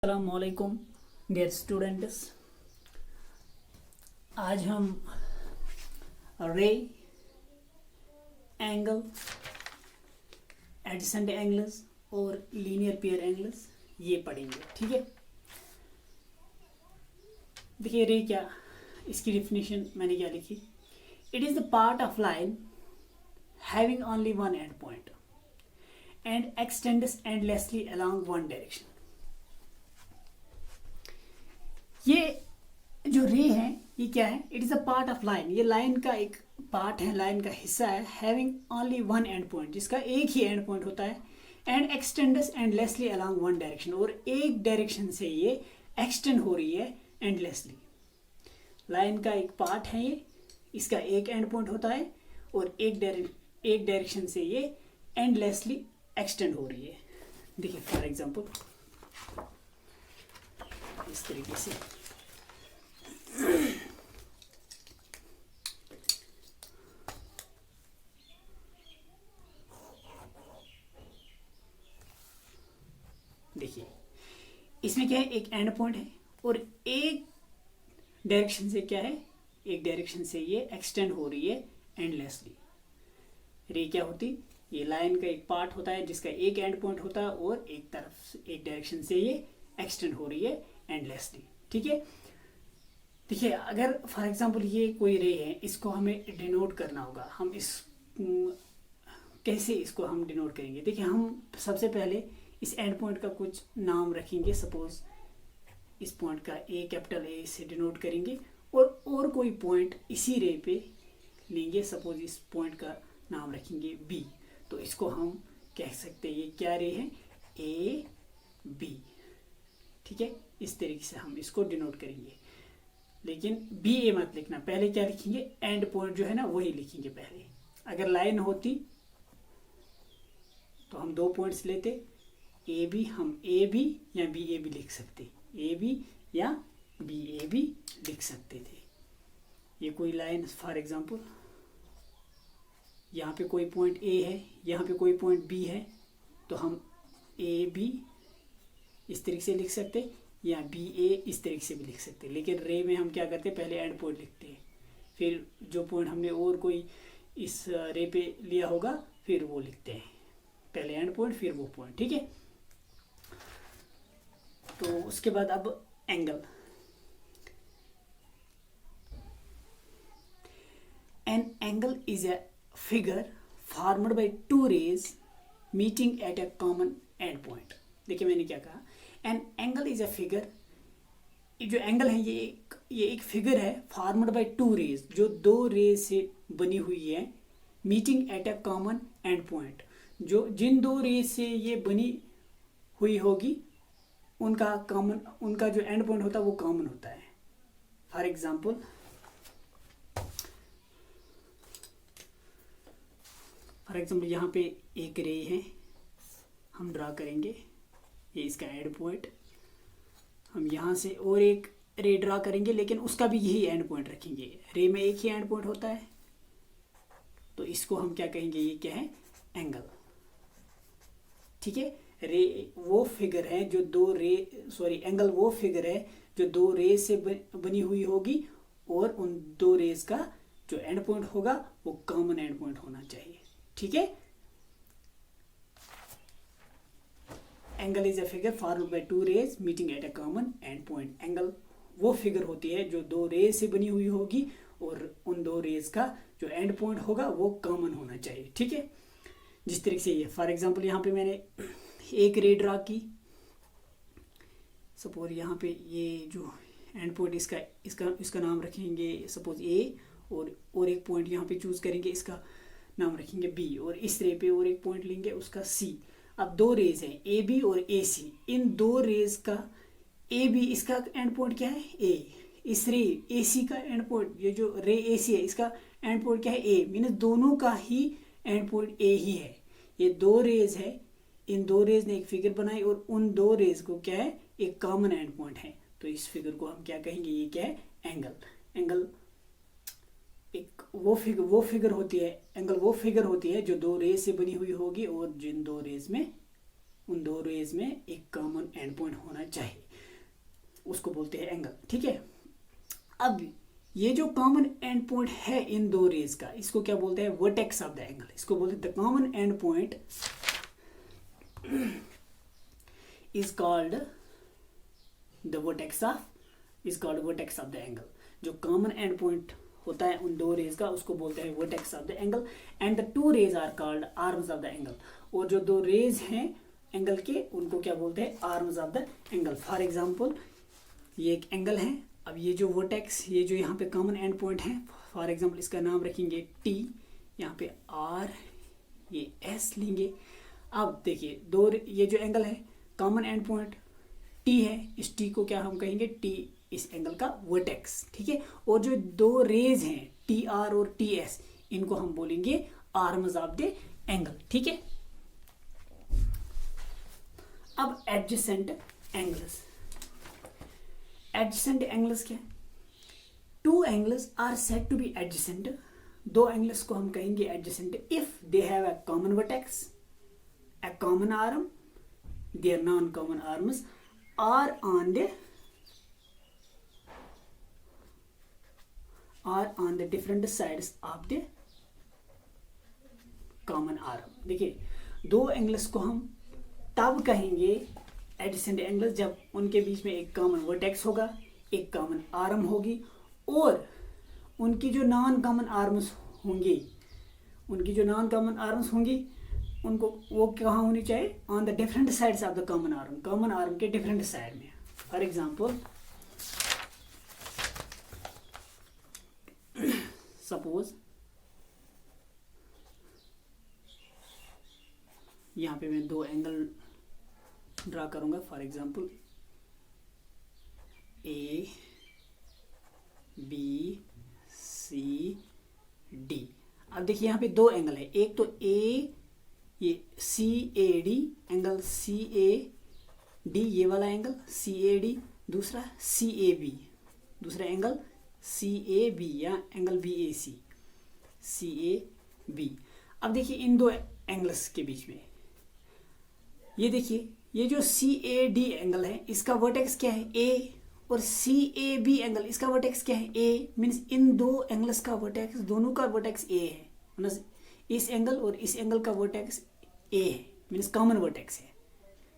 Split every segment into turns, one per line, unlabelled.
अस्सलामुअलैकुम dear students. आज हम रे, एंगल, एडजेसेंट एंगल्स और लीनियर पेयर एंगल्स ये पढ़ेंगे। ठीक है, देखिए रे क्या, इसकी डेफिनेशन मैंने क्या लिखी। It is the part of line having only one and point and x tends endlessly along one direction. ये जो रे है ये क्या है? It is a part of line, ये लाइन का एक पार्ट है, लाइन का हिस्सा है। Having only one and point, जिसका एक ही एंड पॉइंट होता है। And x tends endlessly along one direction, और एक डायरेक्शन से ये एक्सटेंड हो रही है एंडलेसली। लाइन का एक पार्ट है ये, इसका एक एंड पॉइंट होता है और एक डायरेक्शन से ये एंडलेसली एक्सटेंड हो रही है। देखिए फॉर एग्जांपल इस तरीके से देखिए, इसमें क्या है, एक एंड पॉइंट है और एक डायरेक्शन से क्या है, एक डायरेक्शन से ये एक्सटेंड हो रही है एंडलेसली। रे क्या होती, ये लाइन का एक पार्ट होता है जिसका एक एंड पॉइंट होता है और एक तरफ एक डायरेक्शन से ये एक्सटेंड हो रही है एंडलेसली। ठीक है, देखिए अगर फॉर एग्जांपल ये कोई रे है, इसको हमें डिनोट करना होगा। हम इस कैसे इसको हम डिनोट करेंगे? देखिए हम सबसे पहले इस एंड पॉइंट का कुछ नाम रखेंगे। सपोज इस पॉइंट का ए, कैपिटल ए से डिनोट करेंगे और कोई पॉइंट इसी रे पे लेंगे। सपोज इस पॉइंट का नाम रखेंगे बी, तो इसको हम कह सकते हैं ये क्या रे है, ए बी। ठीक है, इस तरीके से हम इसको डिनोट करेंगे। लेकिन बी ए मत लिखना, पहले क्या लिखेंगे, एंड पॉइंट जो है ना वही लिखेंगे पहले। अगर लाइन होती तो हम दो पॉइंट्स लेते, ए बी, हम ए बी या बी ए बी लिख सकते, ए बी या बी ए बी लिख सकते थे। ये कोई लाइन फॉर एग्जांपल यहाँ पे कोई पॉइंट ए है, यहाँ पे कोई पॉइंट बी है, तो हम ए बी इस तरीके से लिख सकते या बी ए इस तरीके से भी लिख सकते। लेकिन रे में हम क्या करते हैं, पहले एंड पॉइंट लिखते हैं, फिर जो पॉइंट हमने और कोई इस रे पे लिया होगा फिर वो लिखते हैं, पहले एंड पॉइंट फिर वो पॉइंट। ठीक है, तो उसके बाद अब angle. An angle is a figure formed by two rays meeting at a common end point. देखिए मैंने क्या कहा, an angle is a figure, जो एंगल है ये एक फिगर है फॉर्मड बाय टू रेज, जो दो रेज से बनी हुई है। Meeting at a common end point, जो जिन दो रेज से ये बनी हुई होगी उनका कॉमन, उनका जो एंड पॉइंट होता है वो कॉमन होता है। फॉर एग्जांपल यहाँ पे एक रे है, हम ड्रा करेंगे, ये इसका एंड पॉइंट। हम यहाँ से और एक रे ड्रा करेंगे, लेकिन उसका भी यही एंड पॉइंट रखेंगे। रे में एक ही एंड पॉइंट होता है, तो इसको हम क्या कहेंगे, ये क्या है, एंगल। ठीक है, रे वो फिगर है जो दो रे, सॉरी एंगल वो फिगर है जो दो रेज से बनी हुई होगी और उन दो रेज का जो एंड पॉइंट होगा वो कॉमन एंड पॉइंट होना चाहिए। ठीक है, angle is a figure formed by two rays meeting at a common end point. Angle वो फिगर होती है जो दो रेज से बनी हुई होगी और उन दो रेज का जो एंड पॉइंट होगा वो कॉमन होना चाहिए। ठीक है, जिस तरीके से ये फॉर एग्जांपल यहाँ पे मैंने एक रे ड्रा की। सपोज यहाँ पे ये जो एंड पॉइंट इसका नाम रखेंगे सपोज ए, और एक पॉइंट यहाँ पे चूज करेंगे, इसका नाम रखेंगे बी, और इस रे पे और एक पॉइंट लेंगे उसका सी। अब दो रेज हैं ए बी और ए सी, इन दो रेज का ए बी इसका एंड पॉइंट क्या है, ए। इस रे ए सी का एंड पॉइंट, ये जो रे ए सी है इसका एंड पॉइंट क्या है, ए। मीन्स दोनों का ही एंड पॉइंट ए ही है। ये दो रेज है, इन दो रेज ने एक फिगर बनाई और उन दो रेज को क्या है, एक कॉमन एंड पॉइंट है। तो इस फिगर को हम क्या कहेंगे, ये क्या है, एंगल। एंगल एक वो फिगर होती है, एंगल वो फिगर होती है जो दो रेज से बनी हुई होगी और जिन दो रेज में, उन दो रेज में एक कॉमन एंड पॉइंट होना चाहिए। उसको बोलते हैं एंगल, ठीक है। अब ये जो कॉमन एंड पॉइंट है इन दो रेज का, इसको क्या बोलते हैं, वर्टेक्स ऑफ द एंगल। इसको बोलते हैं the common end point is called the vertex of the angle. जो कॉमन एंड पॉइंट होता है उन दो रेज का, उसको बोलते हैं vertex of the angle. And the two rays are called arms of the angle. और जो दो रेज हैं एंगल के, उनको क्या बोलते हैं, arms of the angle. For example ये एक एंगल है। अब ये जो वर्टेक्स, ये जो यहाँ पे कॉमन एंड पॉइंट है, फॉर एग्जाम्पल इसका नाम रखेंगे टी, यहाँ पे आर, ये एस लेंगे। अब देखिए दो, ये जो एंगल है कॉमन एंड पॉइंट टी है, इस टी को क्या हम कहेंगे, टी इस एंगल का वर्टेक्स, ठीक है। और जो दो रेज हैं टी आर और टी एस, इनको हम बोलेंगे आर्म्स ऑफ द एंगल, ठीक है। अब एडजेसेंट एंगल्स। एडजेसेंट एंगल्स क्या है, two angles are said to be adjacent. दो एंगल्स को हम कहेंगे adjacent if they have a common vertex, a common arm, their non common arms are on the different sides of the common arm. देखिए दो angles को हम तब कहेंगे एडजेसेंट एंगल्स जब उनके बीच में एक कॉमन वर्टेक्स होगा, एक कॉमन आर्म होगी, और उनकी जो नॉन कॉमन आर्म्स होंगी, उनको वो कहाँ होनी चाहिए, on the different sides of the common arm के डिफरेंट साइड में। फॉर एग्जाम्पल सपोज यहाँ पे मैं दो एंगल ड्रा करूंगा, for example A B C D. अब देखिए यहाँ पे दो एंगल है, एक तो ये C A D, angle C A D, ये वाला एंगल सी ए डी, दूसरा सी ए बी, दूसरा एंगल सी ए बी या angle B A C A B. अब देखिए इन दो एंगल्स के बीच में, ये देखिए ये जो सी ए डी एंगल है इसका वर्टेक्स क्या है, ए, और सी ए बी एंगल इसका वर्टेक्स क्या है, ए। मीन्स इन दो एंगल्स का वर्टेक्स, दोनों का वर्टेक्स ए है, मीन्स इस एंगल और इस एंगल का वर्टेक्स ए है, मीन्स कॉमन वर्टेक्स है।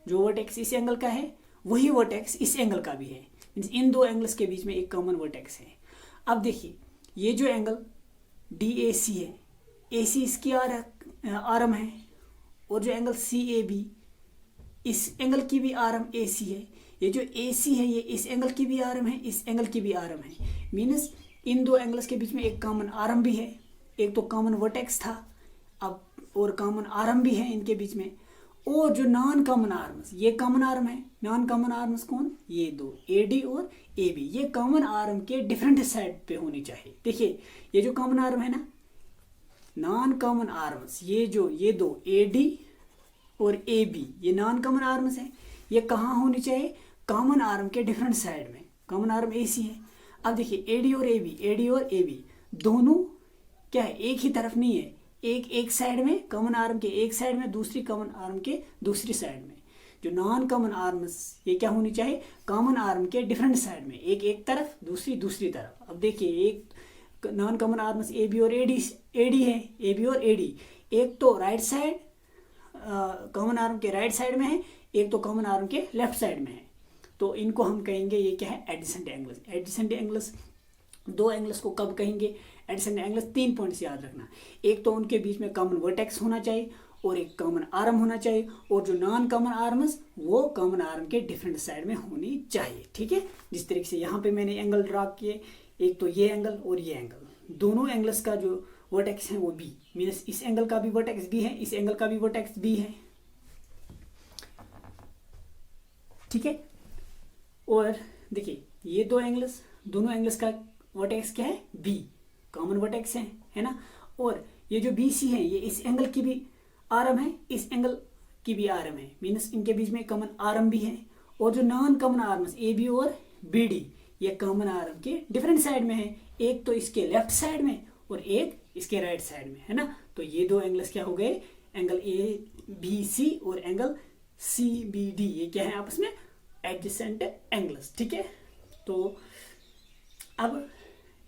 जो वर्टेक्स इस एंगल का है वही वर्टेक्स इस एंगल का भी है, मीन्स इन दो एंगल्स के बीच में एक कॉमन वर्टेक्स है। अब देखिए ये जो एंगल डी ए सी है, ए सी इसकी आर्म है, और जो एंगल सी ए बी, इस एंगल की भी आर्म ए सी है। ये जो ए सी है ये इस एंगल की भी आर्म है, इस एंगल की भी आर्म है। मीन्स इन दो एंगल्स के बीच में एक कॉमन आर्म भी है, एक तो कॉमन वर्टेक्स था, अब और कॉमन आर्म भी है इनके बीच में। और जो नॉन कॉमन आर्म्स, ये कॉमन आर्म है, नॉन कॉमन आर्म्स कौन, ये दो ए डी और ए बी, ये कॉमन आर्म के डिफरेंट साइड पे होनी चाहिए। देखिए ये जो कॉमन आर्म है ना, नॉन कॉमन आर्म्स, ये दो ए डी और ए बी, ये नॉन कॉमन आर्म्स हैं, ये कहाँ होनी चाहिए, कॉमन आर्म के डिफरेंट साइड में। कॉमन आर्म ए सी है। अब देखिए ए डी और ए बी दोनों क्या है, एक ही तरफ नहीं है, एक साइड में, कॉमन आर्म के एक साइड में, दूसरी कॉमन आर्म के दूसरी साइड में। जो नॉन कॉमन आर्म्स ये क्या होनी चाहिए, कॉमन आर्म के डिफरेंट साइड में, एक तरफ, दूसरी तरफ। अब देखिए एक non common arms A B और ए डी है, ए बी और ए डी, एक तो राइट साइड कॉमन आर्म के राइट साइड में है, एक तो कॉमन आर्म के लेफ्ट साइड में है। तो इनको हम कहेंगे ये क्या है, एडजेसेंट एंगल्स। एडजेसेंट एंगल्स, दो एंगल्स को कब कहेंगे एडजेसेंट एंगल्स, 3 पॉइंट्स याद रखना। एक तो उनके बीच में कॉमन वर्टेक्स होना चाहिए, और एक कॉमन आर्म होना चाहिए, और जो नॉन कॉमन आर्म्स वो कॉमन आर्म के डिफरेंट साइड में होनी चाहिए, ठीक है। जिस तरीके से यहाँ पे मैंने एंगल ड्रा किए, एक तो ये एंगल और ये एंगल, दोनों एंगल्स का जो वर्टेक्स है वो बी, मीन्स इस एंगल का भी वर्टेक्स बी है, इस एंगल का भी वर्टेक्स बी है, ठीक है। और देखिए ये दो एंगल्स, दोनों एंगल्स का वर्टेक्स क्या है, बी, कॉमन वर्टेक्स है ना। और ये जो बी सी है ये इस एंगल की भी आर्म है, इस एंगल की भी आर्म है, मीन्स इनके बीच में कॉमन आर्म भी है। और जो non common arms A B और बी डी, ये कॉमन आर्म के डिफरेंट साइड में है, एक तो इसके लेफ्ट साइड में और एक इसके राइट साइड में, है ना। तो ये दो एंगल्स क्या हो गए, एंगल ए बी सी और एंगल सी बी डी, ये क्या है आपस में एडजेसेंट एंगल्स, ठीक है। तो अब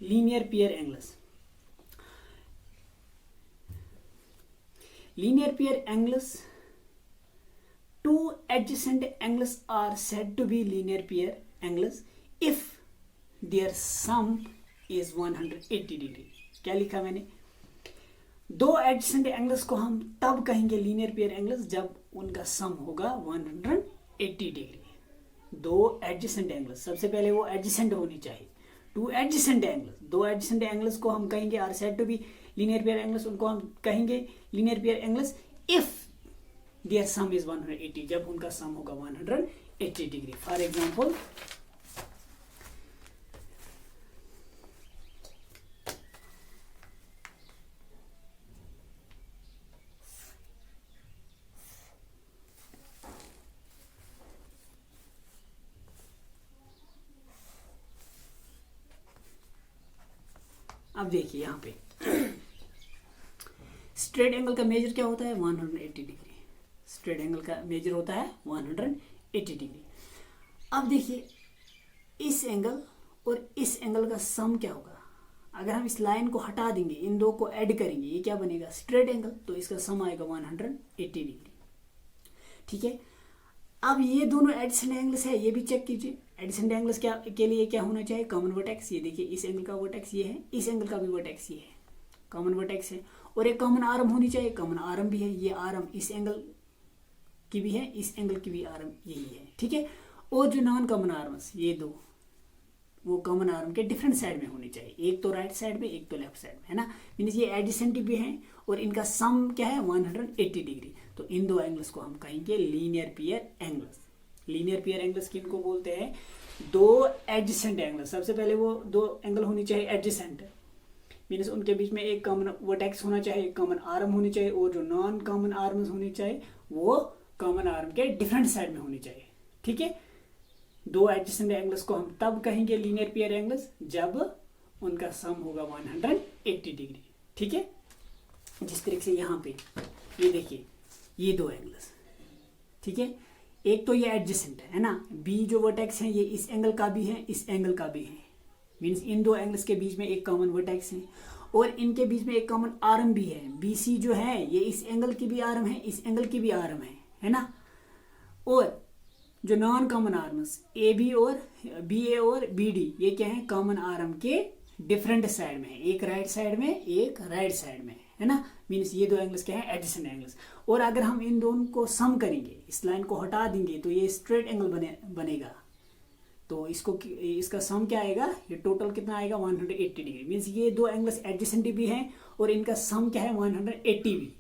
linear pair angles, linear pair angles, two adjacent angles are said to be linear pair angles if their sum is 180 degree. क्या लिखा मैंने, दो एडजेसेंट एंगल्स को हम तब कहेंगे लीनियर पेयर एंगल्स जब उनका सम होगा 180 डिग्री। दो एडजेसेंट एंगल्स, सबसे पहले वो एडजेसेंट होनी चाहिए। टू एडजेसेंट एंगल्स, दो एडजेसेंट एंगल्स को हम कहेंगे are said to be linear pair angles, उनको हम कहेंगे linear pair angles if their sum is 180, जब उनका सम होगा 180 डिग्री। फॉर एग्जांपल अब देखिए यहाँ पे स्ट्रेट एंगल का मेजर क्या होता है 180 डिग्री, स्ट्रेट एंगल का मेजर होता है 180 डिग्री। अब देखिए इस एंगल और इस एंगल का सम क्या होगा, अगर हम इस लाइन को हटा देंगे, इन दो को ऐड करेंगे, ये क्या बनेगा स्ट्रेट एंगल, तो इसका सम आएगा 180 डिग्री, ठीक है। अब ये दोनों एडजेसेंट एंगल्स है, ये भी चेक कीजिए। एडजेसेंट एंगल्स क्या के लिए क्या होना चाहिए, कॉमन वर्टेक्स। ये देखिए इस एंगल का वर्टेक्स ये है, इस एंगल का भी वर्टेक्स ये है, कॉमन वर्टेक्स है। और एक कॉमन आर्म होनी चाहिए, कॉमन आर्म भी है, ये आर्म इस एंगल की भी है, इस एंगल की भी आर्म यही है, ठीक है। और जो नॉन कॉमन आर्म्स ये दो, वो कॉमन आर्म के डिफरेंट साइड में होनी चाहिए, एक तो राइट साइड में एक तो लेफ्ट साइड में, है ना। मीन्स ये एडजेसेंट भी हैं और इनका सम क्या है 180 डिग्री। तो इन दो एंगल्स को हम कहेंगे linear pair angles. Linear pair angles किनको बोलते हैं, दो एडजेसेंट एंगल्स। सबसे पहले वो दो एंगल होनी चाहिए एडजेसेंट, मीन्स उनके बीच में एक कॉमन वर्टेक्स होना चाहिए, एक कॉमन आर्म होनी चाहिए, और जो नॉन कॉमन आर्म्स होनी चाहिए वो कॉमन आर्म के डिफरेंट साइड में होनी चाहिए, ठीक है। दो एडजेसेंट एंगल्स को हम तब कहेंगे लीनियर पेयर एंगल्स जब उनका सम होगा 180 डिग्री, ठीक है। जिस तरीके से यहाँ पे ये देखिए ये दो एंगल्स, ठीक है। एक तो ये एडजेसेंट है ना, बी जो वर्टेक्स है ये इस एंगल का भी है, इस एंगल का भी है, मीन्स इन दो एंगल्स के बीच में एक कॉमन वर्टेक्स है, और इनके बीच में एक कॉमन आर्म भी है। बी सी जो है ये इस एंगल की भी आर्म है, इस एंगल की भी आर्म है ना। और जो non common arms A B और बी ए और बी डी, ये क्या है कॉमन आर्म के डिफरेंट साइड में, एक राइट साइड में एक राइट साइड में, है ना। मीन्स ये दो एंगल्स क्या है एडजेसेंट एंगल्स। और अगर हम इन दोनों को सम करेंगे, इस लाइन को हटा देंगे, तो ये स्ट्रेट एंगल बनेगा। तो इसका सम क्या आएगा, ये टोटल कितना आएगा 180 डिग्री। मीन्स ये दो एंगल्स एडजेसेंट भी हैं और इनका सम क्या है 180 भी।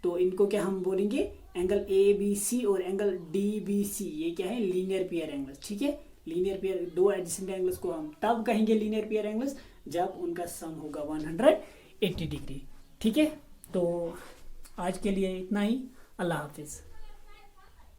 तो इनको क्या हम बोलेंगे, एंगल ए बी सी और एंगल डी बी सी, ये क्या है लीनियर पेयर एंगल्स, ठीक है। लीनियर पेयर दो एडजेसेंट एंगल्स को हम तब कहेंगे लीनियर पेयर एंगल्स जब उनका सम होगा 180 डिग्री, ठीक है। तो आज के लिए इतना ही, अल्लाह हाफिज़।